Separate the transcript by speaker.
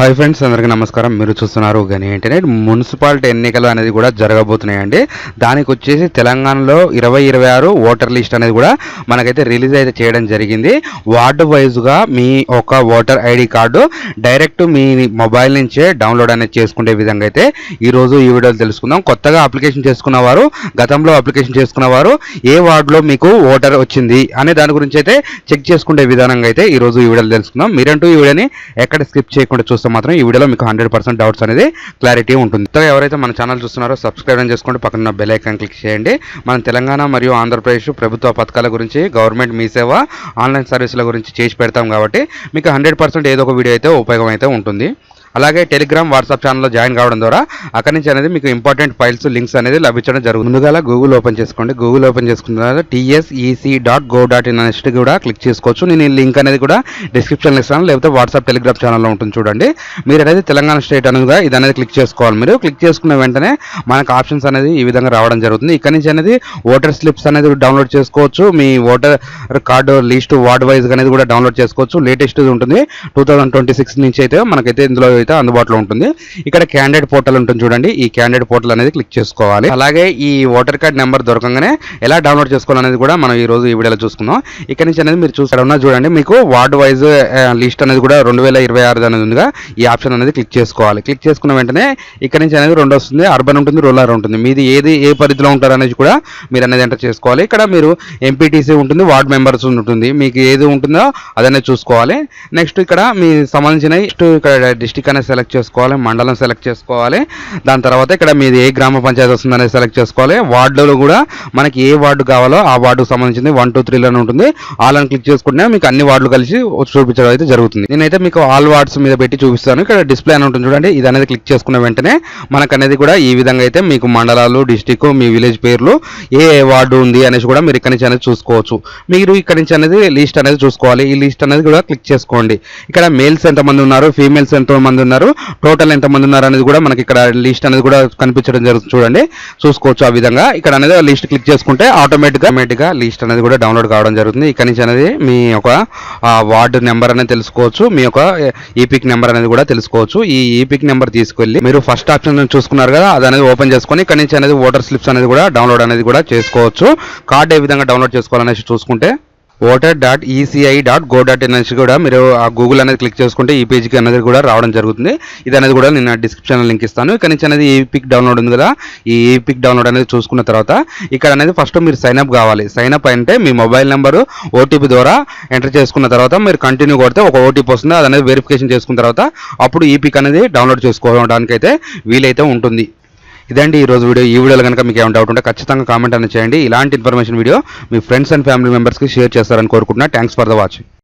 Speaker 1: Hi friends, అందరికీ నమస్కారం. మీరు చూస్తున్నారు గని ఇంటర్నెట్. మున్సిపాలిటీ ఎన్నికలు అనేది కూడా జరగబోతున్నాయండి. దానికి వచ్చేసి తెలంగాణలో 2026 ఓటర్ లిస్ట్ అనేది కూడా మనకైతే రిలీజ్ అయితే చేయడం జరిగింది. వార్డు వైజ్గా మీ ఒక ఓటర్ ఐడి కార్డు డైరెక్ట్ మీ మొబైల్ నుంచే డౌన్లోడ్ అనేది చేసుకునే విధంగా అయితే ఈరోజు ఈ వీడియోలో తెలుసుకుందాం. కొత్తగా అప్లికేషన్ చేసుకున్నవారు, గతంలో అప్లికేషన్ చేసుకున్నవారు ఏ వార్డులో మీకు ఓటర్ వచ్చింది అనే దాని గురించి అయితే చెక్ చేసుకునే విధానంగా అయితే ఈరోజు ఈ వీడియోలో తెలుసుకుందాం. మీరంటూ ఈ వీడియోని ఎక్కడ స్కిప్ చేయకుండా చూస్తే మాత్రం ఈ వీడియోలో మీకు 100% డౌట్స్ అనేది క్లారిటీ ఉంటుంది. ఎవరైతే మన ఛానల్ చూస్తున్నారో సబ్స్క్రైబ్ చేసుకోండి, పక్కన బెల్ ఐకాన్ క్లిక్ చేయండి. మనం తెలంగాణ మరియు ఆంధ్రప్రదేశ్ ప్రభుత్వ పథకాల గురించి, గవర్నమెంట్ మీ సేవ, ఆన్లైన్ సర్వీసుల గురించి చేసి పెడతాం కాబట్టి మీకు 100% ఏదో ఒక వీడియో అయితే ఉపయోగం అయితే ఉంటుంది. అలాగే టెలిగ్రామ్, వాట్సాప్ ఛానల్లో జాయిన్ కావడం ద్వారా అక్కడి నుంచి అనేది మీకు ఇంపార్టెంట్ ఫైల్స్, లింక్స్ అనేది లభించడం జరుగుతుంది. ముందుగా గూగుల్ ఓపెన్ చేసుకోండి. గూగుల్ ఓపెన్ చేసుకున్న తర్వాత tsec.gov.in అనేసి కూడా క్లిక్ చేసుకోవచ్చు. నేను ఈ లింక్ అనేది కూడా డిస్క్రిప్షన్లో ఇస్తాను, లేకపోతే వాట్సాప్, టెలిగ్రామ్ ఛానల్లో ఉంటుంది చూడండి. మీరు అనేది తెలంగాణ స్టేట్ అనేది ఇది అనేది క్లిక్ చేసుకోవాలి. మీరు క్లిక్ చేసుకున్న వెంటనే మనకు ఆప్షన్స్ అనేది ఈ విధంగా రావడం జరుగుతుంది. ఇక్కడ నుంచి అనేది ఓటర్ స్లిప్స్ అనేది డౌన్లోడ్ చేసుకోవచ్చు. మీ voter card list ward wise అనేది కూడా డౌన్లోడ్ చేసుకోవచ్చు. లేటెస్ట్ ఉంటుంది 2026 నుంచి అయితే మనకైతే ఇందులో అయితే అందుబాటులో ఉంటుంది. ఇక్కడ క్యాండిడేట్ పోర్టల్ ఉంటుంది చూడండి. ఈ క్యాండిడేట్ పోర్టల్ అనేది క్లిక్ చేసుకోవాలి. అలాగే ఈ ఓటర్ కార్డ్ నెంబర్ దొరకగానే ఎలా డౌన్లోడ్ చేసుకోవాలనేది కూడా మనం ఈ రోజు ఈ వీడియోలో చూసుకుందాం. ఇక్కడ నుంచి అనేది మీరు చూసారన్నా చూడండి, మీకు వార్డ్ వైజ్ లిస్ట్ అనేది కూడా 2026 అనేది ఉందిగా, ఈ ఆప్షన్ అనేది క్లిక్ చేసుకోవాలి. క్లిక్ చేసుకున్న వెంటనే ఇక్కడ నుంచి అనేది రెండు వస్తుంది, అర్బన్ ఉంటుంది, రూరల్ ఉంటుంది. మీది ఏ పరిధిలో ఉంటారు అనేది కూడా మీరు అనేది ఎంటర్ చేసుకోవాలి. ఇక్కడ మీరు ఎంపీటీసీ ఉంటుంది, వార్డ్ మెంబర్స్ ఉంటుంది, మీకు ఏది ఉంటుందో అదనేది చూసుకోవాలి. నెక్స్ట్ ఇక్కడ మీ సంబంధించిన ఇక్కడ డిస్ట్రిక్ట్ అనేది సెలెక్ట్ చేసుకోవాలి, మండలం సెలెక్ట్ చేసుకోవాలి. దాని తర్వాత ఇక్కడ మీది ఏ గ్రామ పంచాయతీ వస్తుంది అనేది సెలెక్ట్ చేసుకోవాలి. వార్డులో కూడా మనకి ఏ వార్డు కావాలో ఆ వార్డుకు సంబంధించింది 1, 2, 3 అని ఉంటుంది. ఆల్ అని క్లిక్ చేసుకుంటే మీకు అన్ని వార్డులు కలిసి చూపించడం అయితే జరుగుతుంది. నేనైతే మీకు ఆల్ వార్డ్స్ మీద పెట్టి చూపిస్తాను. ఇక్కడ డిస్ప్లే అని ఉంటుంది చూడండి, ఇది అనేది క్లిక్ చేసుకున్న వెంటనే మనకు అనేది కూడా ఈ విధంగా అయితే మీకు మండలాలు, డిస్ట్రిక్ట్, మీ విలేజ్ పేర్లు, ఏ వార్డు ఉంది అనేసి కూడా మీరు ఇక్కడ నుంచి అనేది చూసుకోవచ్చు. మీరు ఇక్కడ నుంచి అనేది లిస్ట్ అనేది చూసుకోవాలి. ఈ లిస్ట్ అనేది కూడా క్లిక్ చేసుకోండి. ఇక్కడ మేల్స్ ఎంతమంది ఉన్నారు, ఫీమేల్స్ ఎంతమంది ఉన్నారు, టోటల్ ఎంతమంది ఉన్నారు అనేది కూడా మనకి ఇక్కడ లిస్ట్ అనేది కూడా కనిపించడం జరుగుతుంది చూడండి, చూసుకోవచ్చు. ఆ విధంగా ఇక్కడ అనేది లిస్ట్ క్లిక్ చేసుకుంటే ఆటోమేటిక్గా లిస్ట్ అనేది కూడా డౌన్లోడ్ కావడం జరుగుతుంది. ఇక్కడ నుంచి అనేది మీ యొక్క వార్డు నెంబర్ అనేది తెలుసుకోవచ్చు, మీ యొక్క ఈపిక్ నెంబర్ అనేది కూడా తెలుసుకోవచ్చు. ఈ ఈపిక్ నెంబర్ తీసుకెళ్ళి మీరు ఫస్ట్ ఆప్షన్ చూసుకున్నారు కదా, అది అనేది ఓపెన్ చేసుకొని ఇక్కడ నుంచి అనేది ఓటర్ స్లిప్స్ అనేది కూడా డౌన్లోడ్ అనేది కూడా చేసుకోవచ్చు. కార్డ్ ఏ విధంగా డౌన్లోడ్ చేసుకోవాలనేసి చూసుకుంటే voter.eci.go.in అనేసి కూడా మీరు ఆ గూగుల్ అనేది క్లిక్ చేసుకుంటే ఈ పేజ్కి అనేది కూడా రావడం జరుగుతుంది. ఇది అనేది కూడా నేను డిస్క్రిప్షన్లో లింక్ ఇస్తాను. ఇక్కడ నుంచి అనేది ఈపిక్ డౌన్లోడ్ ఉంది కదా, ఈ ఈపిక్ డౌన్లోడ్ అనేది చూసుకున్న తర్వాత ఇక్కడ అనేది ఫస్ట్ మీరు సైన్అప్ కావాలి. సైన్అప్ అంటే మీ మొబైల్ నెంబరు ఓటీపీ ద్వారా ఎంటర్ చేసుకున్న తర్వాత మీరు కంటిన్యూ కొడితే ఒక ఓటీపీ వస్తుంది, అది అనేది వెరిఫికేషన్ చేసుకున్న తర్వాత అప్పుడు ఈపిక్ అనేది డౌన్లోడ్ చేసుకోవడానికి అయితే వీలైతే ఉంటుంది. ఇదండి ఈరోజు వీడియో. ఈ వీడియోలో కనుక మీకు ఏమైనా డౌట్ ఉంటే ఖచ్చితంగా కామెంట్ అనేది చేయండి. ఇలాంటి information video me friends and family మెంబర్స్కి షేర్ చేస్తారని కోరుకుంటున్నా. Thanks for the watching.